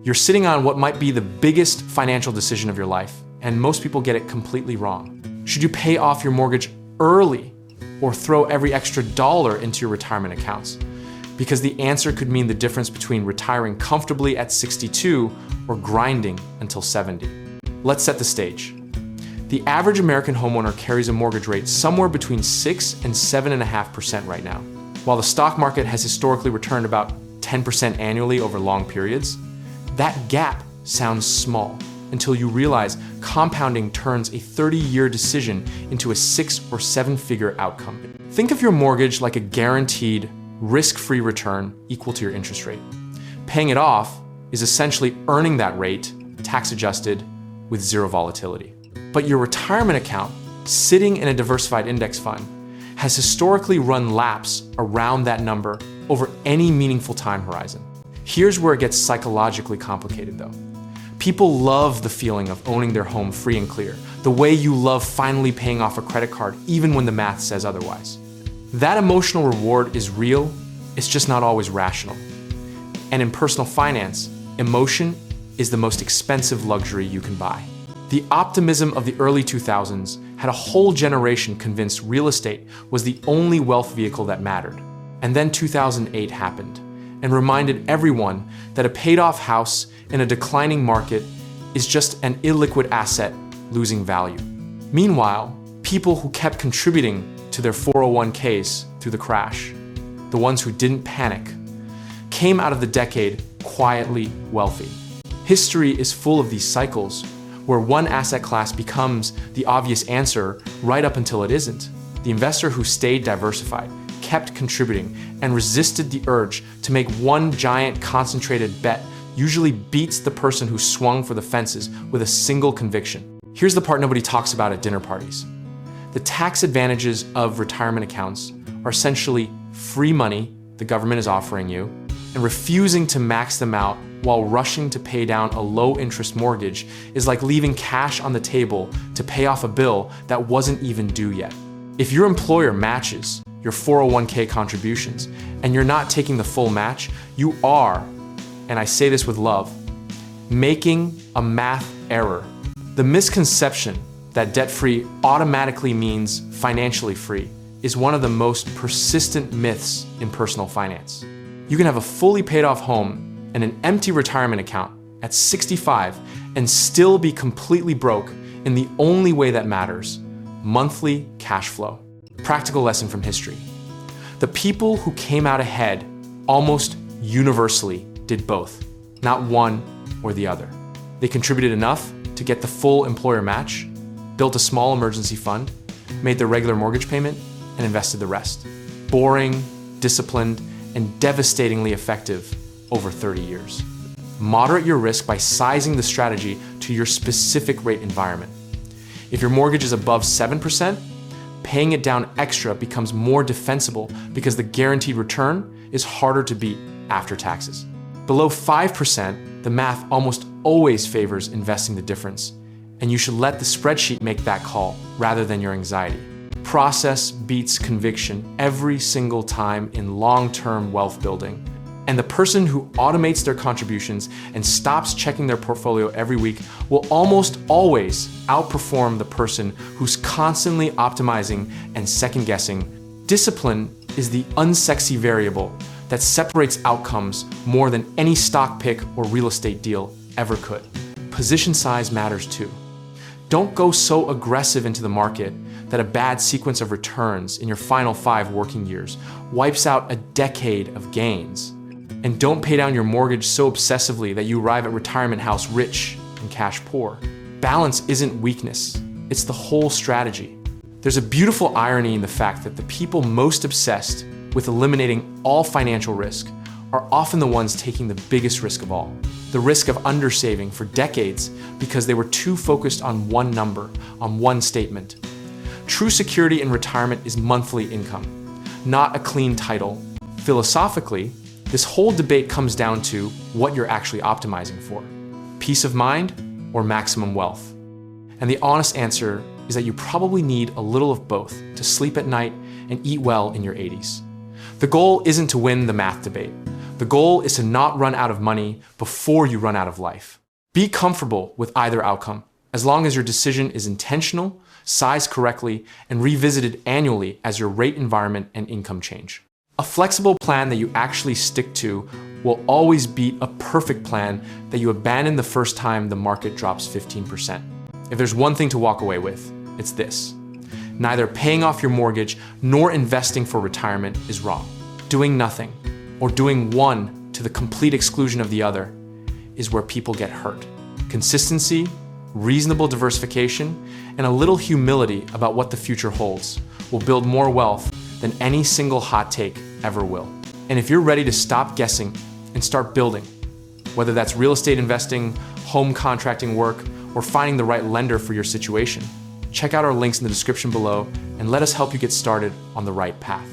You're sitting on what might be the biggest financial decision of your life, and most people get it completely wrong. Should you pay off your mortgage early or throw every extra dollar into your retirement accounts? Because the answer could mean the difference between retiring comfortably at 62 or grinding until 70. Let's set the stage. The average American homeowner carries a mortgage rate somewhere between 6 and 7.5% right now. While the stock market has historically returned about 10% annually over long periods, that gap sounds small until you realize compounding turns a 30-year decision into a 6 or 7-figure outcome. Think of your mortgage like a guaranteed, risk-free return equal to your interest rate. Paying it off is essentially earning that rate, tax-adjusted, with zero volatility. But your retirement account, sitting in a diversified index fund, has historically run laps around that number over any meaningful time horizon. Here's where it gets psychologically complicated though. People love the feeling of owning their home free and clear, the way you love finally paying off a credit card even when the math says otherwise. That emotional reward is real, it's just not always rational. And in personal finance, emotion is the most expensive luxury you can buy. The optimism of the early 2000s had a whole generation convinced real estate was the only wealth vehicle that mattered. And then 2008 happened and reminded everyone that a paid-off house in a declining market is just an illiquid asset losing value. Meanwhile, people who kept contributing to their 401ks through the crash, the ones who didn't panic, came out of the decade quietly wealthy. History is full of these cycles where one asset class becomes the obvious answer right up until it isn't. The investor who stayed diversified, kept contributing, and resisted the urge to make one giant concentrated bet usually beats the person who swung for the fences with a single conviction. Here's the part nobody talks about at dinner parties. The tax advantages of retirement accounts are essentially free money the government is offering you and refusing to max them out while rushing to pay down a low-interest mortgage is like leaving cash on the table to pay off a bill that wasn't even due yet. If your employer matches your 401k contributions and you're not taking the full match, you are, and I say this with love, making a math error. The misconception that debt-free automatically means financially free is one of the most persistent myths in personal finance. You can have a fully paid off home and an empty retirement account at 65 and still be completely broke in the only way that matters, monthly cash flow. Practical lesson from history. The people who came out ahead almost universally did both, not one or the other. They contributed enough to get the full employer match, built a small emergency fund, made their regular mortgage payment, and invested the rest. Boring, disciplined, and devastatingly effective over 30 years. Moderate your risk by sizing the strategy to your specific rate environment. If your mortgage is above 7%, paying it down extra becomes more defensible because the guaranteed return is harder to beat after taxes. Below 5%, the math almost always favors investing the difference, and you should let the spreadsheet make that call rather than your anxiety. Process beats conviction every single time in long-term wealth building. And the person who automates their contributions and stops checking their portfolio every week will almost always outperform the person who's constantly optimizing and second-guessing. Discipline is the unsexy variable that separates outcomes more than any stock pick or real estate deal ever could. Position size matters too. Don't go so aggressive into the market that a bad sequence of returns in your final 5 working years wipes out a decade of gains. And don't pay down your mortgage so obsessively that you arrive at retirement house rich and cash poor. Balance isn't weakness, it's the whole strategy. There's a beautiful irony in the fact that the people most obsessed with eliminating all financial risk are often the ones taking the biggest risk of all. The risk of undersaving for decades because they were too focused on one number, on one statement. True security in retirement is monthly income, not a clean title. Philosophically, this whole debate comes down to what you're actually optimizing for. Peace of mind or maximum wealth? And the honest answer is that you probably need a little of both to sleep at night and eat well in your 80s. The goal isn't to win the math debate. The The goal is to not run out of money before you run out of life. Be comfortable with either outcome, as long as your decision is intentional, sized correctly, and revisited annually as your rate environment and income change. A flexible plan that you actually stick to will always beat a perfect plan that you abandon the first time the market drops 15%. If there's one thing to walk away with, it's this. Neither paying off your mortgage nor investing for retirement is wrong. Doing nothing, or doing one to the complete exclusion of the other, is where people get hurt. Consistency, reasonable diversification, and a little humility about what the future holds will build more wealth than any single hot take ever will. And if you're ready to stop guessing and start building, whether that's real estate investing, home contracting work, or finding the right lender for your situation, check out our links in the description below and let us help you get started on the right path.